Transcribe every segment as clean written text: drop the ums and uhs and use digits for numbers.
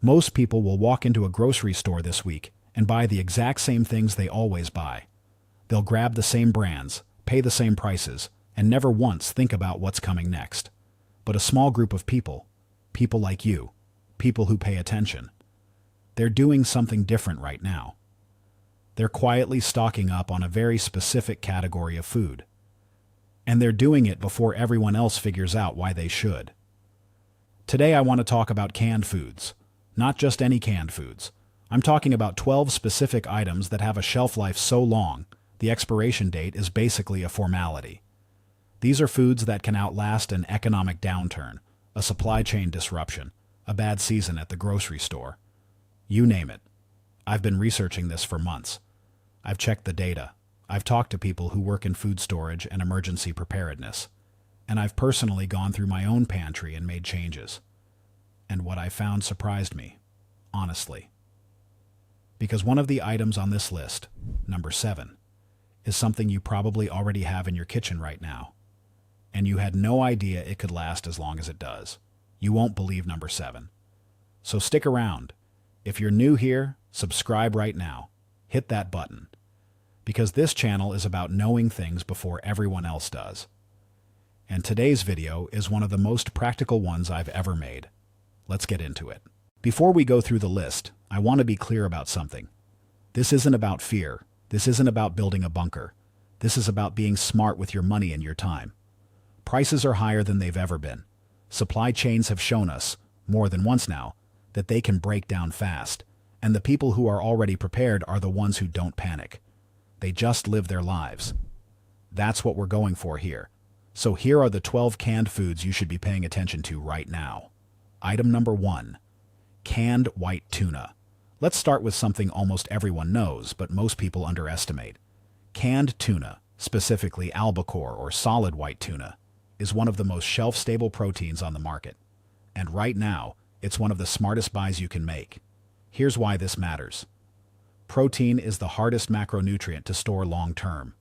Most people will walk into a grocery store this week and buy the exact same things they always buy. They'll grab the same brands, pay the same prices, and never once think about what's coming next. But a small group of people, people like you, people who pay attention, they're doing something different right now. They're quietly stocking up on a very specific category of food. And they're doing it before everyone else figures out why they should. Today I want to talk about canned foods. Not just any canned foods. I'm talking about 12 specific items that have a shelf life so long, the expiration date is basically a formality. These are foods that can outlast an economic downturn, a supply chain disruption, a bad season at the grocery store. You name it. I've been researching this for months. I've checked the data. I've talked to people who work in food storage and emergency preparedness. And I've personally gone through my own pantry and made changes. And what I found surprised me, honestly. Because one of the items on this list, number 7, is something you probably already have in your kitchen right now. And you had no idea it could last as long as it does. You won't believe number 7. So stick around. If you're new here, subscribe right now. Hit that button. Because this channel is about knowing things before everyone else does. And today's video is one of the most practical ones I've ever made. Let's get into it. Before we go through the list, I want to be clear about something. This isn't about fear. This isn't about building a bunker. This is about being smart with your money and your time. Prices are higher than they've ever been. Supply chains have shown us, more than once now, that they can break down fast. And the people who are already prepared are the ones who don't panic. They just live their lives. That's what we're going for here. So here are the 12 canned foods you should be paying attention to right now. Item number 1. Canned white tuna. Let's start with something almost everyone knows, but most people underestimate. Canned tuna, specifically albacore or solid white tuna, is one of the most shelf-stable proteins on the market. And right now, it's one of the smartest buys you can make. Here's why this matters. Protein is the hardest macronutrient to store long-term.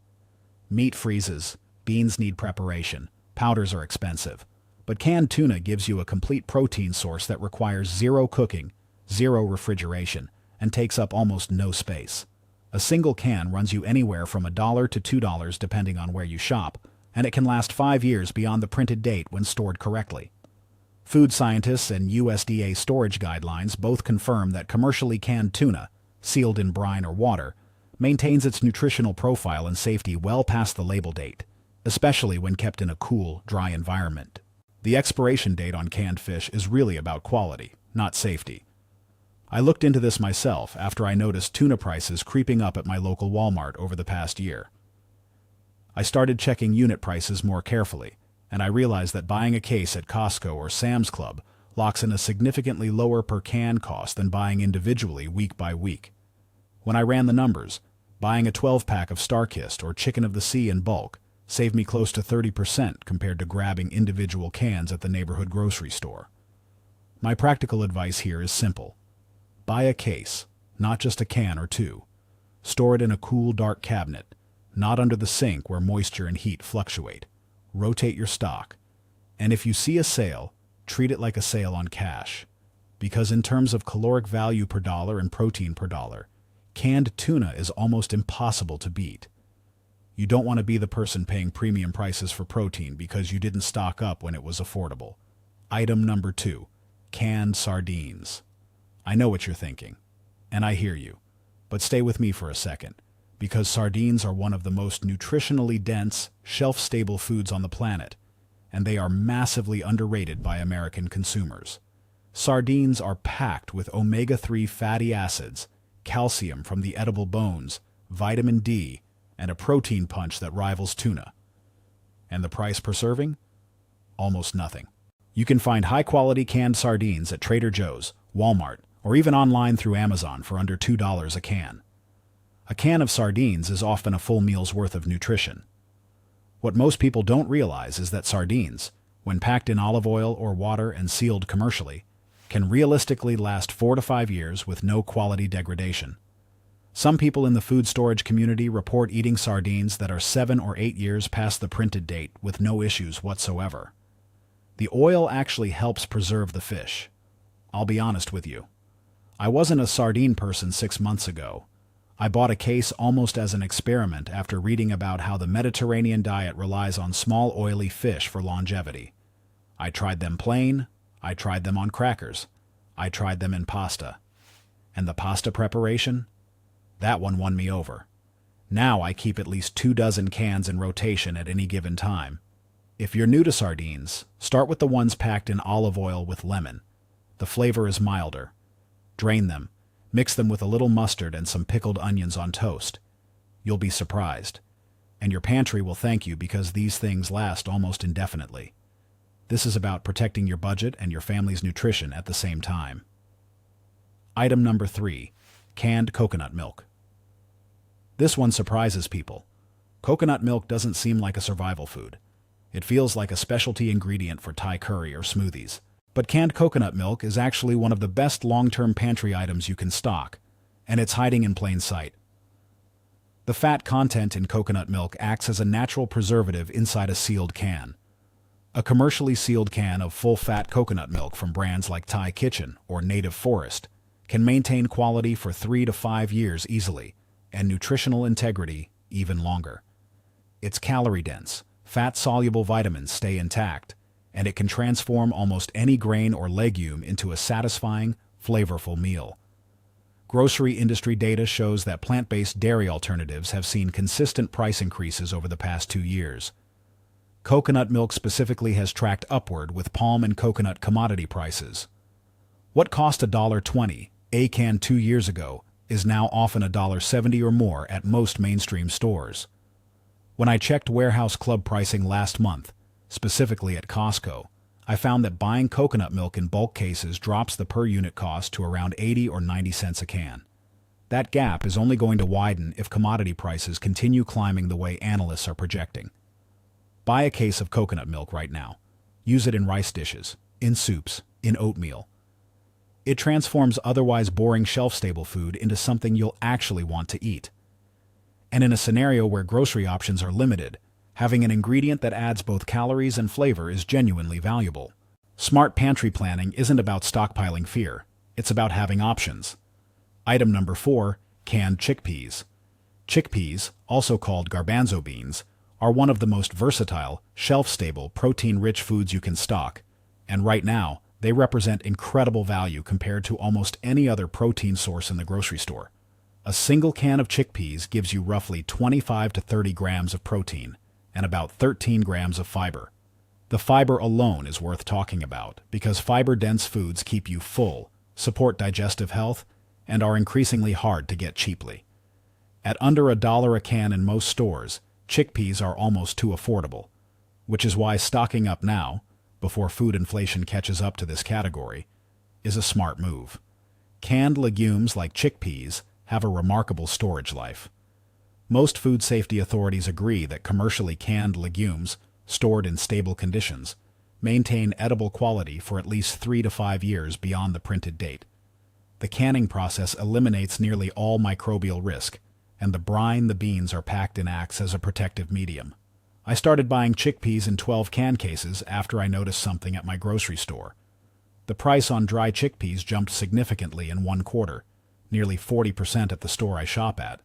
Meat freezes, beans need preparation, powders are expensive. But canned tuna gives you a complete protein source that requires zero cooking, zero refrigeration, and takes up almost no space. A single can runs you anywhere from $1 to $2 depending on where you shop, and it can last 5 years beyond the printed date when stored correctly. Food scientists and USDA storage guidelines both confirm that commercially canned tuna, sealed in brine or water, maintains its nutritional profile and safety well past the label date, especially when kept in a cool, dry environment. The expiration date on canned fish is really about quality, not safety. I looked into this myself after I noticed tuna prices creeping up at my local Walmart over the past year. I started checking unit prices more carefully, and I realized that buying a case at Costco or Sam's Club locks in a significantly lower per can cost than buying individually week by week. When I ran the numbers, buying a 12-pack of Starkist or Chicken of the Sea in bulk saved me close to 30% compared to grabbing individual cans at the neighborhood grocery store. My practical advice here is simple. Buy a case, not just a can or two. Store it in a cool, dark cabinet, not under the sink where moisture and heat fluctuate. Rotate your stock. And if you see a sale, treat it like a sale on cash. Because in terms of caloric value per dollar and protein per dollar, canned tuna is almost impossible to beat. You don't want to be the person paying premium prices for protein because you didn't stock up when it was affordable. Item number 2. Canned sardines. I know what you're thinking, and I hear you. But stay with me for a second, because sardines are one of the most nutritionally dense, shelf-stable foods on the planet, and they are massively underrated by American consumers. Sardines are packed with omega-3 fatty acids, calcium from the edible bones, vitamin D, and a protein punch that rivals tuna. And the price per serving? Almost nothing. You can find high-quality canned sardines at Trader Joe's, Walmart, or even online through Amazon for under $2 a can. A can of sardines is often a full meal's worth of nutrition. What most people don't realize is that sardines, when packed in olive oil or water and sealed commercially, can realistically last 4 to 5 years with no quality degradation. Some people in the food storage community report eating sardines that are 7 or 8 years past the printed date with no issues whatsoever. The oil actually helps preserve the fish. I'll be honest with you. I wasn't a sardine person 6 months ago. I bought a case almost as an experiment after reading about how the Mediterranean diet relies on small oily fish for longevity. I tried them plain, I tried them on crackers, I tried them in pasta. And the pasta preparation? That one won me over. Now I keep at least 24 cans in rotation at any given time. If you're new to sardines, start with the ones packed in olive oil with lemon. The flavor is milder. Drain them. Mix them with a little mustard and some pickled onions on toast. You'll be surprised. And your pantry will thank you because these things last almost indefinitely. This is about protecting your budget and your family's nutrition at the same time. Item number 3. Canned coconut milk. This one surprises people. Coconut milk doesn't seem like a survival food. It feels like a specialty ingredient for Thai curry or smoothies. But canned coconut milk is actually one of the best long-term pantry items you can stock, and it's hiding in plain sight. The fat content in coconut milk acts as a natural preservative inside a sealed can. A commercially sealed can of full-fat coconut milk from brands like Thai Kitchen or Native Forest can maintain quality for 3 to 5 years easily, and nutritional integrity even longer. It's calorie-dense, fat-soluble vitamins stay intact, and it can transform almost any grain or legume into a satisfying, flavorful meal. Grocery industry data shows that plant-based dairy alternatives have seen consistent price increases over the past 2 years. Coconut milk specifically has tracked upward with palm and coconut commodity prices. What cost $1.20 a can 2 years ago is now often $1.70 or more at most mainstream stores. When I checked warehouse club pricing last month, specifically at Costco, I found that buying coconut milk in bulk cases drops the per unit cost to around 80 or 90 cents a can. That gap is only going to widen if commodity prices continue climbing the way analysts are projecting. Buy a case of coconut milk right now. Use it in rice dishes, in soups, in oatmeal. It transforms otherwise boring shelf-stable food into something you'll actually want to eat. And in a scenario where grocery options are limited, having an ingredient that adds both calories and flavor is genuinely valuable. Smart pantry planning isn't about stockpiling fear. It's about having options. Item number 4. Canned chickpeas. Chickpeas, also called garbanzo beans, are one of the most versatile, shelf-stable, protein-rich foods you can stock, and right now, they represent incredible value compared to almost any other protein source in the grocery store. A single can of chickpeas gives you roughly 25 to 30 grams of protein and about 13 grams of fiber. The fiber alone is worth talking about because fiber-dense foods keep you full, support digestive health, and are increasingly hard to get cheaply. At under $1 a can in most stores, chickpeas are almost too affordable, which is why stocking up now, before food inflation catches up to this category, is a smart move. Canned legumes like chickpeas have a remarkable storage life. Most food safety authorities agree that commercially canned legumes, stored in stable conditions, maintain edible quality for at least 3 to 5 years beyond the printed date. The canning process eliminates nearly all microbial risk, and the brine the beans are packed in acts as a protective medium. I started buying chickpeas in 12 can cases after I noticed something at my grocery store. The price on dry chickpeas jumped significantly in 1 quarter, nearly 40% at the store I shop at,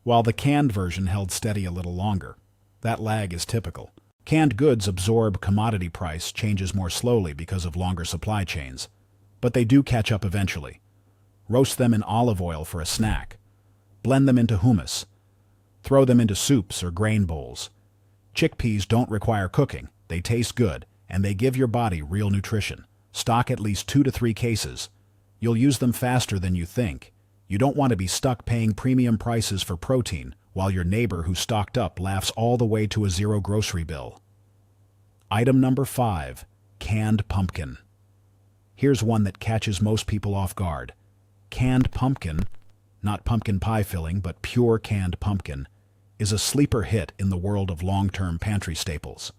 while the canned version held steady a little longer. That lag is typical. Canned goods absorb commodity price changes more slowly because of longer supply chains, but they do catch up eventually. Roast them in olive oil for a snack. Blend them into hummus. Throw them into soups or grain bowls. Chickpeas don't require cooking, they taste good, and they give your body real nutrition. Stock at least 2 to 3 cases. You'll use them faster than you think. You don't want to be stuck paying premium prices for protein while your neighbor who stocked up laughs all the way to a zero grocery bill. Item number 5. Canned pumpkin. Here's one that catches most people off guard. Canned pumpkin, not pumpkin pie filling, but pure canned pumpkin, is a sleeper hit in the world of long-term pantry staples.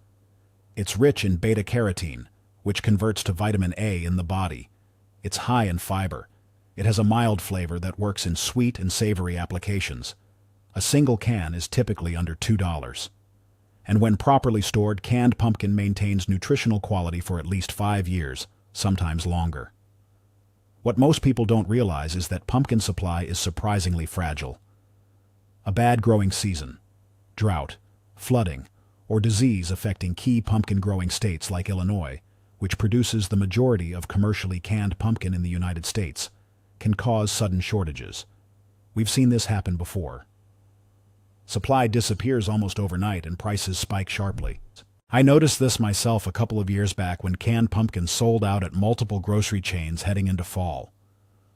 It's rich in beta-carotene, which converts to vitamin A in the body. It's high in fiber. It has a mild flavor that works in sweet and savory applications. A single can is typically under $2. And when properly stored, canned pumpkin maintains nutritional quality for at least 5 years, sometimes longer. What most people don't realize is that pumpkin supply is surprisingly fragile. A bad growing season, drought, flooding, or disease affecting key pumpkin-growing states like Illinois, which produces the majority of commercially canned pumpkin in the United States, can cause sudden shortages. We've seen this happen before. Supply disappears almost overnight and prices spike sharply. I noticed this myself a couple of years back when canned pumpkins sold out at multiple grocery chains heading into fall.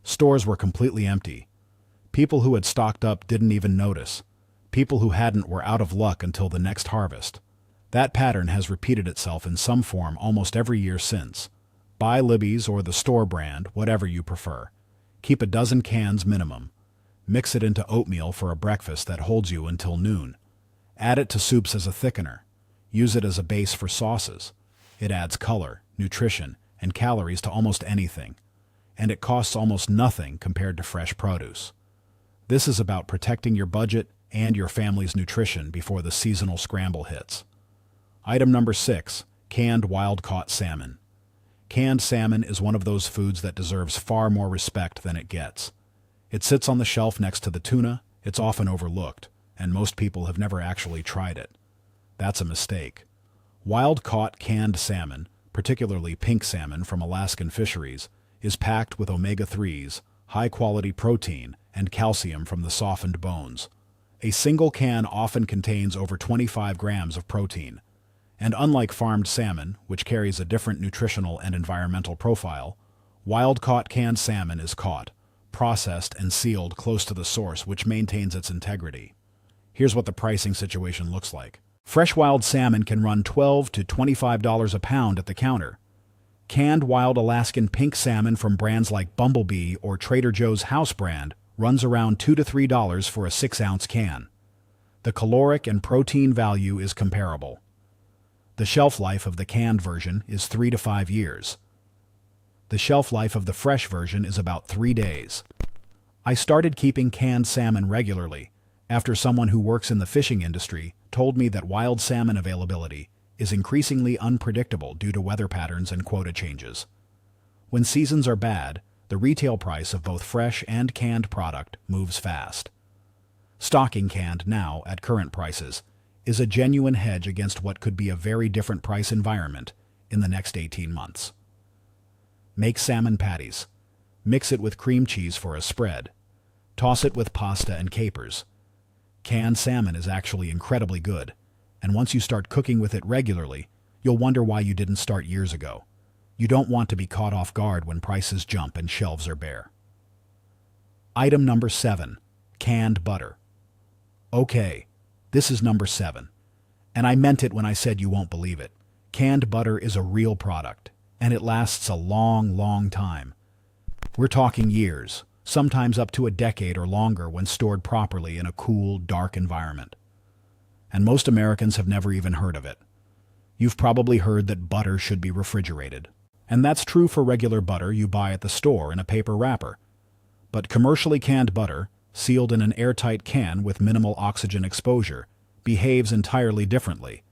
Stores were completely empty. People who had stocked up didn't even notice. People who hadn't were out of luck until the next harvest. That pattern has repeated itself in some form almost every year since. Buy Libby's or the store brand, whatever you prefer. Keep a dozen cans minimum. Mix it into oatmeal for a breakfast that holds you until noon. Add it to soups as a thickener. Use it as a base for sauces. It adds color, nutrition, and calories to almost anything. And it costs almost nothing compared to fresh produce. This is about protecting your budget and your family's nutrition before the seasonal scramble hits. Item number 6, canned wild-caught salmon. Canned salmon is one of those foods that deserves far more respect than it gets. It sits on the shelf next to the tuna, it's often overlooked, and most people have never actually tried it. That's a mistake. Wild-caught canned salmon, particularly pink salmon from Alaskan fisheries, is packed with omega-3s, high-quality protein, and calcium from the softened bones. A single can often contains over 25 grams of protein. And unlike farmed salmon, which carries a different nutritional and environmental profile, wild-caught canned salmon is caught, processed, and sealed close to the source, which maintains its integrity. Here's what the pricing situation looks like. Fresh wild salmon can run $12 to $25 a pound at the counter. Canned wild Alaskan pink salmon from brands like Bumblebee or Trader Joe's house brand runs around $2 to $3 for a 6-ounce can. The caloric and protein value is comparable. The shelf life of the canned version is 3 to 5 years. The shelf life of the fresh version is about 3 days. I started keeping canned salmon regularly after someone who works in the fishing industry told me that wild salmon availability is increasingly unpredictable due to weather patterns and quota changes. When seasons are bad, the retail price of both fresh and canned product moves fast. Stocking canned now at current prices is a genuine hedge against what could be a very different price environment in the next 18 months. Make salmon patties. Mix it with cream cheese for a spread. Toss it with pasta and capers. Canned salmon is actually incredibly good, and once you start cooking with it regularly, you'll wonder why you didn't start years ago. You don't want to be caught off guard when prices jump and shelves are bare. Item number 7, canned butter. Okay, this is number 7, and I meant it when I said you won't believe it. Canned butter is a real product, and it lasts a long, long time. We're talking years, sometimes up to a decade or longer when stored properly in a cool, dark environment. And most Americans have never even heard of it. You've probably heard that butter should be refrigerated. And that's true for regular butter you buy at the store in a paper wrapper. But commercially canned butter, sealed in an airtight can with minimal oxygen exposure, behaves entirely differently.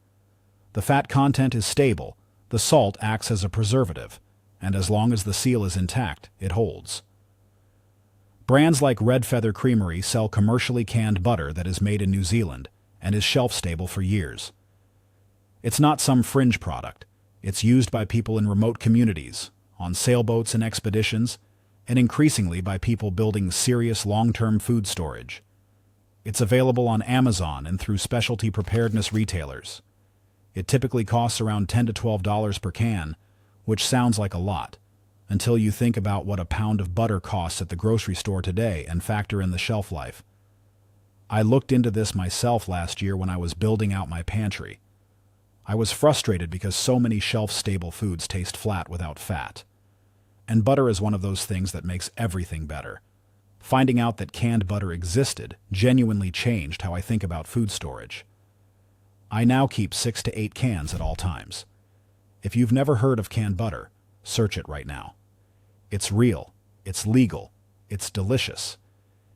The fat content is stable, the salt acts as a preservative, and as long as the seal is intact, it holds. Brands like Red Feather Creamery sell commercially canned butter that is made in New Zealand and is shelf-stable for years. It's not some fringe product. It's used by people in remote communities, on sailboats and expeditions, and increasingly by people building serious long-term food storage. It's available on Amazon and through specialty preparedness retailers. It typically costs around $10 to $12 per can, which sounds like a lot, until you think about what a pound of butter costs at the grocery store today and factor in the shelf life. I looked into this myself last year when I was building out my pantry. I was frustrated because so many shelf-stable foods taste flat without fat. And butter is one of those things that makes everything better. Finding out that canned butter existed genuinely changed how I think about food storage. I now keep 6 to 8 cans at all times. If you've never heard of canned butter, search it right now. It's real, it's legal, it's delicious,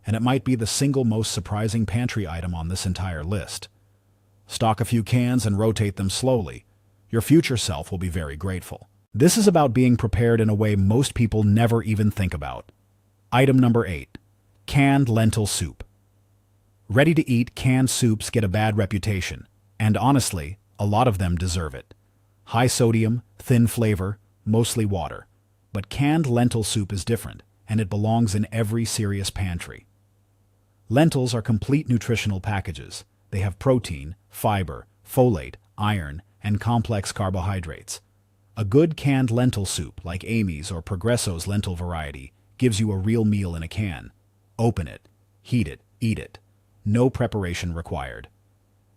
and it might be the single most surprising pantry item on this entire list. Stock a few cans and rotate them slowly. Your future self will be very grateful. This is about being prepared in a way most people never even think about. Item number 8. Canned lentil soup. Ready-to-eat canned soups get a bad reputation, and honestly, a lot of them deserve it. High sodium, thin flavor, mostly water. But canned lentil soup is different, and it belongs in every serious pantry. Lentils are complete nutritional packages. They have protein, fiber, folate, iron, and complex carbohydrates. A good canned lentil soup, like Amy's or Progresso's lentil variety, gives you a real meal in a can. Open it, heat it, eat it. No preparation required.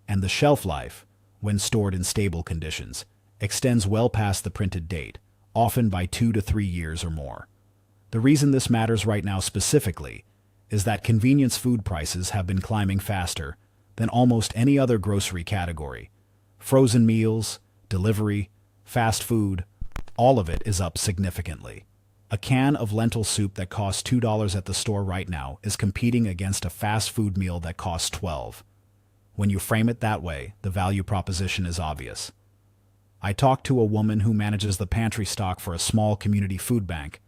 And the shelf life, when stored in stable conditions, extends well past the printed date, often by 2 to 3 years or more. The reason this matters right now specifically is that convenience food prices have been climbing faster than almost any other grocery category. Frozen meals, delivery, fast food, all of it is up significantly. A can of lentil soup that costs $2 at the store right now is competing against a fast food meal that costs $12. When you frame it that way, the value proposition is obvious. I talked to a woman who manages the pantry stock for a small community food bank,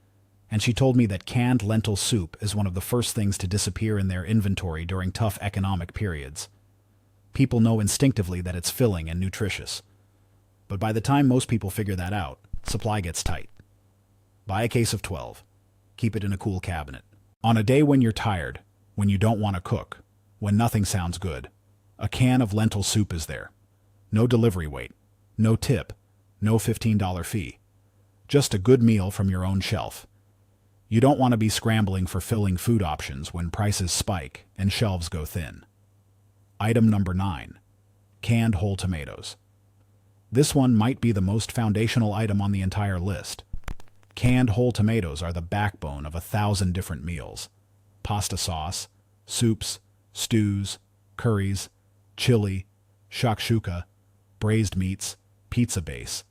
and she told me that canned lentil soup is one of the first things to disappear in their inventory during tough economic periods. People know instinctively that it's filling and nutritious. But by the time most people figure that out, supply gets tight. Buy a case of 12. Keep it in a cool cabinet. On a day when you're tired, when you don't want to cook, when nothing sounds good, a can of lentil soup is there. No delivery wait, no tip, no $15 fee. Just a good meal from your own shelf. You don't want to be scrambling for filling food options when prices spike and shelves go thin. Item number 9. Canned whole tomatoes. This one might be the most foundational item on the entire list. Canned whole tomatoes are the backbone of 1,000 different meals. Pasta sauce, soups, stews, curries, chili, shakshuka, braised meats, pizza base.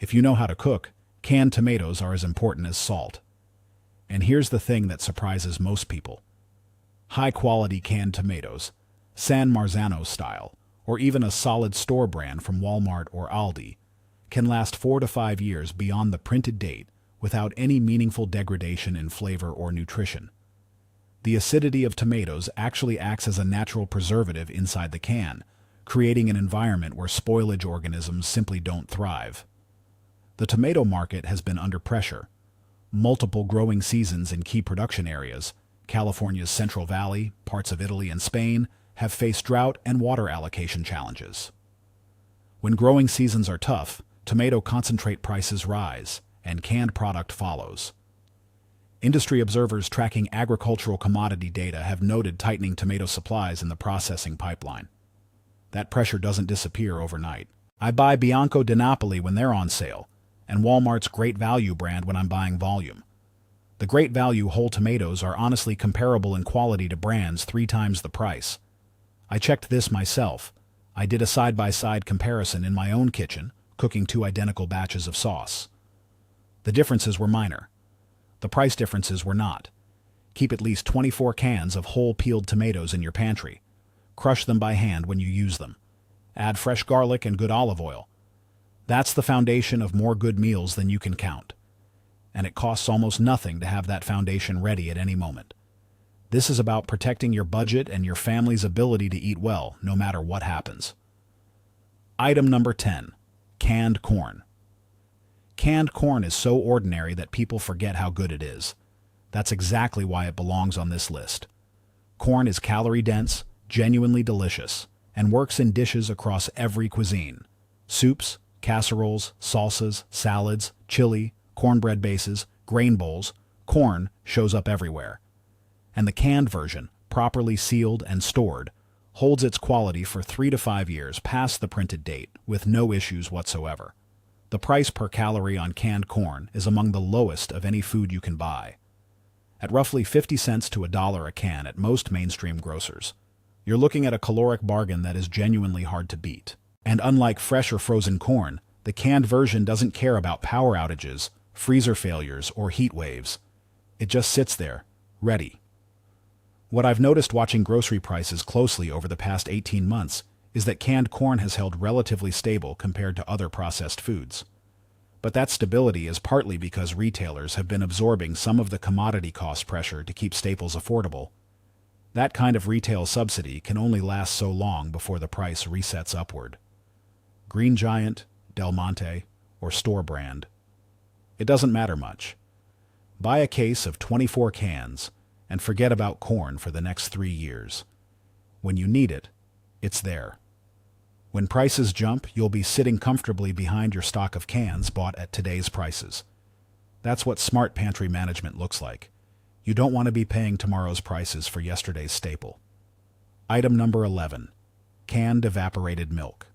If you know how to cook, canned tomatoes are as important as salt. And here's the thing that surprises most people. High-quality canned tomatoes, San Marzano style, or even a solid store brand from Walmart or Aldi, can last 4 to 5 years beyond the printed date without any meaningful degradation in flavor or nutrition. The acidity of tomatoes actually acts as a natural preservative inside the can, creating an environment where spoilage organisms simply don't thrive. The tomato market has been under pressure. Multiple growing seasons in key production areas, California's Central Valley, parts of Italy and Spain, have faced drought and water allocation challenges. When growing seasons are tough, tomato concentrate prices rise, and canned product follows. Industry observers tracking agricultural commodity data have noted tightening tomato supplies in the processing pipeline. That pressure doesn't disappear overnight. I buy Bianco di Napoli when they're on sale, and Walmart's Great Value brand when I'm buying volume. The Great Value whole tomatoes are honestly comparable in quality to brands 3 times the price. I checked this myself. I did a side-by-side comparison in my own kitchen, cooking 2 identical batches of sauce. The differences were minor. The price differences were not. Keep at least 24 cans of whole peeled tomatoes in your pantry. Crush them by hand when you use them. Add fresh garlic and good olive oil. That's the foundation of more good meals than you can count. And it costs almost nothing to have that foundation ready at any moment. This is about protecting your budget and your family's ability to eat well, no matter what happens. Item number 10. Canned corn. Canned corn is so ordinary that people forget how good it is. That's exactly why it belongs on this list. Corn is calorie-dense, genuinely delicious, and works in dishes across every cuisine. Soups, casseroles, salsas, salads, chili, cornbread bases, grain bowls, corn shows up everywhere. And the canned version, properly sealed and stored, holds its quality for 3 to 5 years past the printed date with no issues whatsoever. The price per calorie on canned corn is among the lowest of any food you can buy. At roughly 50 cents to $1 a can at most mainstream grocers, you're looking at a caloric bargain that is genuinely hard to beat. And unlike fresh or frozen corn, the canned version doesn't care about power outages, freezer failures, or heat waves. It just sits there, ready. What I've noticed watching grocery prices closely over the past 18 months is that canned corn has held relatively stable compared to other processed foods. But that stability is partly because retailers have been absorbing some of the commodity cost pressure to keep staples affordable. That kind of retail subsidy can only last so long before the price resets upward. Green Giant, Del Monte, or store brand. It doesn't matter much. Buy a case of 24 cans and forget about corn for the next 3 years. When you need it, it's there. When prices jump, you'll be sitting comfortably behind your stock of cans bought at today's prices. That's what smart pantry management looks like. You don't want to be paying tomorrow's prices for yesterday's staple. Item number 11. Canned evaporated milk.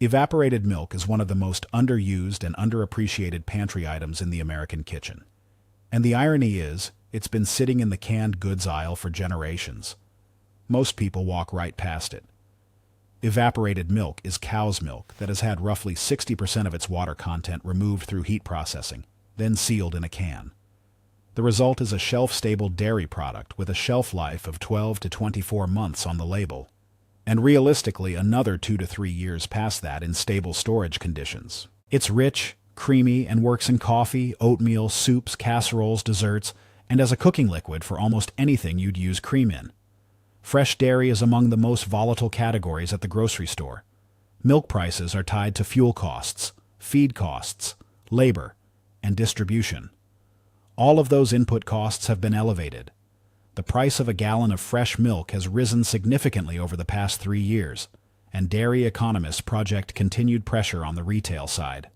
Evaporated milk is one of the most underused and underappreciated pantry items in the American kitchen. And the irony is, it's been sitting in the canned goods aisle for generations. Most people walk right past it. Evaporated milk is cow's milk that has had roughly 60% of its water content removed through heat processing, then sealed in a can. The result is a shelf-stable dairy product with a shelf life of 12 to 24 months on the label, and realistically another 2 to 3 years past that in stable storage conditions. It's rich, creamy, and works in coffee, oatmeal, soups, casseroles, desserts, and as a cooking liquid for almost anything you'd use cream in. Fresh dairy is among the most volatile categories at the grocery store. Milk prices are tied to fuel costs, feed costs, labor, and distribution. All of those input costs have been elevated. The price of a gallon of fresh milk has risen significantly over the past 3 years, and dairy economists project continued pressure on the retail side.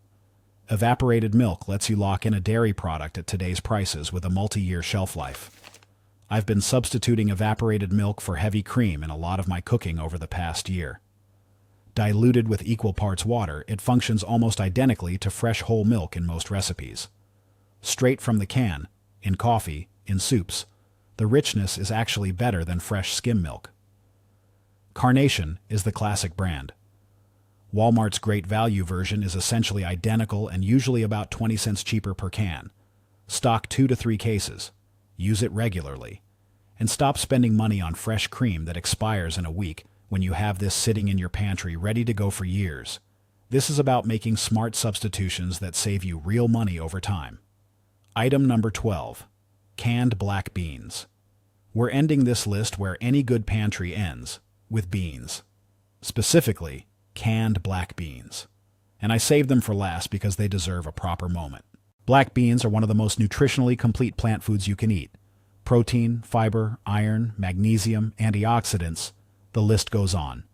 Evaporated milk lets you lock in a dairy product at today's prices with a multi-year shelf life. I've been substituting evaporated milk for heavy cream in a lot of my cooking over the past year. Diluted with equal parts water, it functions almost identically to fresh whole milk in most recipes. Straight from the can, in coffee, in soups, the richness is actually better than fresh skim milk. Carnation is the classic brand. Walmart's Great Value version is essentially identical and usually about 20 cents cheaper per can. Stock 2 to 3 cases. Use it regularly. And stop spending money on fresh cream that expires in a week when you have this sitting in your pantry ready to go for years. This is about making smart substitutions that save you real money over time. Item number 12. Canned black beans. We're ending this list where any good pantry ends, with beans. Specifically, canned black beans. And I saved them for last because they deserve a proper moment. Black beans are one of the most nutritionally complete plant foods you can eat. Protein, fiber, iron, magnesium, antioxidants, the list goes on.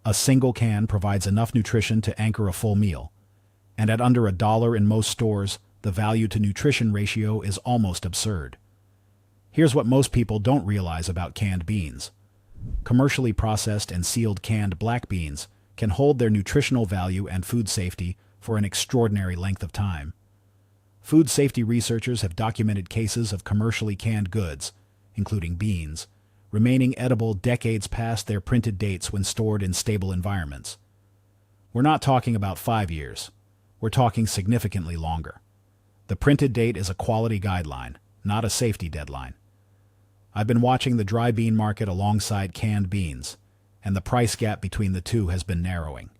A single can provides enough nutrition to anchor a full meal. And at under $1 in most stores, the value to nutrition ratio is almost absurd. Here's what most people don't realize about canned beans. Commercially processed and sealed canned black beans can hold their nutritional value and food safety for an extraordinary length of time. Food safety researchers have documented cases of commercially canned goods, including beans, remaining edible decades past their printed dates when stored in stable environments. We're not talking about 5 years. We're talking significantly longer. The printed date is a quality guideline, not a safety deadline. I've been watching the dry bean market alongside canned beans, and the price gap between the two has been narrowing.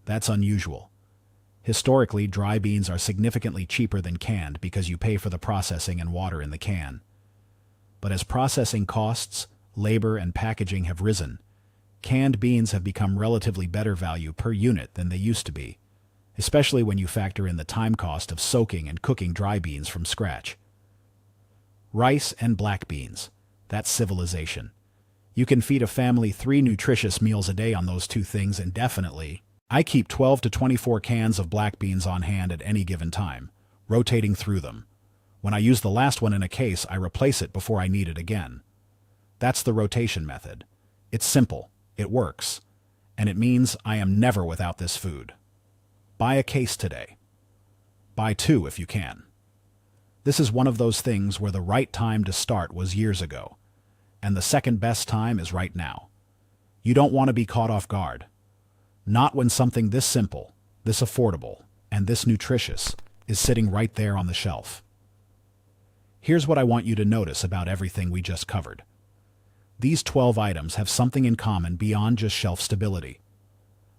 That's unusual. Historically, dry beans are significantly cheaper than canned because you pay for the processing and water in the can. But as processing costs, labor, and packaging have risen, canned beans have become relatively better value per unit than they used to be, especially when you factor in the time cost of soaking and cooking dry beans from scratch. Rice and black beans. That's civilization. You can feed a family 3 nutritious meals a day on those two things indefinitely. I keep 12 to 24 cans of black beans on hand at any given time, rotating through them. When I use the last one in a case, I replace it before I need it again. That's the rotation method. It's simple, it works, and it means I am never without this food. Buy a case today. Buy 2 if you can. This is one of those things where the right time to start was years ago, and the second best time is right now. You don't want to be caught off guard. Not when something this simple, this affordable, and this nutritious is sitting right there on the shelf. Here's what I want you to notice about everything we just covered. These 12 items have something in common beyond just shelf stability.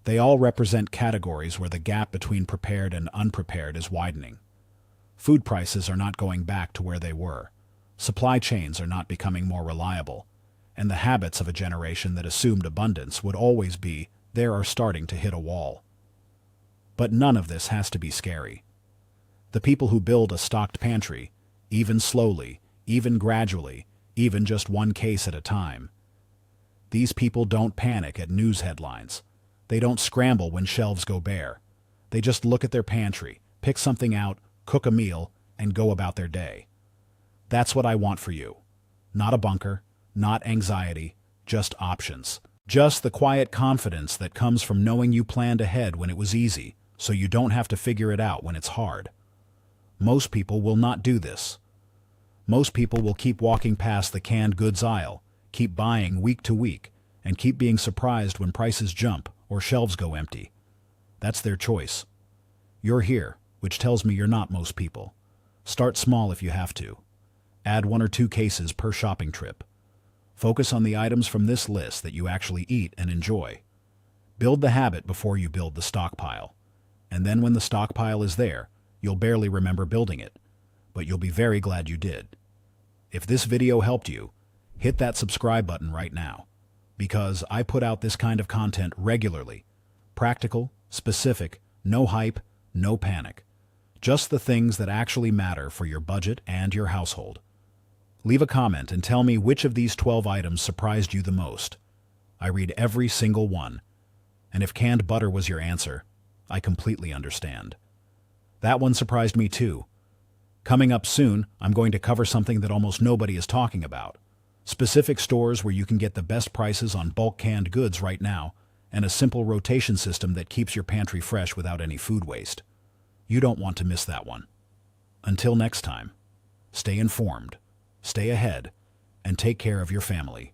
They all represent categories where the gap between prepared and unprepared is widening. Food prices are not going back to where they were. Supply chains are not becoming more reliable. And the habits of a generation that assumed abundance would always be there are starting to hit a wall. But none of this has to be scary. The people who build a stocked pantry, even slowly, even gradually, even just one case at a time, these people don't panic at news headlines. They don't scramble when shelves go bare. They just look at their pantry, pick something out, cook a meal, and go about their day. That's what I want for you. Not a bunker, not anxiety, just options. Just the quiet confidence that comes from knowing you planned ahead when it was easy, so you don't have to figure it out when it's hard. Most people will not do this. Most people will keep walking past the canned goods aisle, keep buying week to week, and keep being surprised when prices jump or shelves go empty. That's their choice. You're here, which tells me you're not most people. Start small if you have to. Add 1 or 2 cases per shopping trip. Focus on the items from this list that you actually eat and enjoy. Build the habit before you build the stockpile. And then when the stockpile is there, you'll barely remember building it, but you'll be very glad you did. If this video helped you, hit that subscribe button right now, because I put out this kind of content regularly. Practical, specific, no hype, no panic. Just the things that actually matter for your budget and your household. Leave a comment and tell me which of these 12 items surprised you the most. I read every single one. And if canned butter was your answer, I completely understand. That one surprised me too. Coming up soon, I'm going to cover something that almost nobody is talking about. Specific stores where you can get the best prices on bulk canned goods right now, and a simple rotation system that keeps your pantry fresh without any food waste. You don't want to miss that one. Until next time, stay informed, stay ahead, and take care of your family.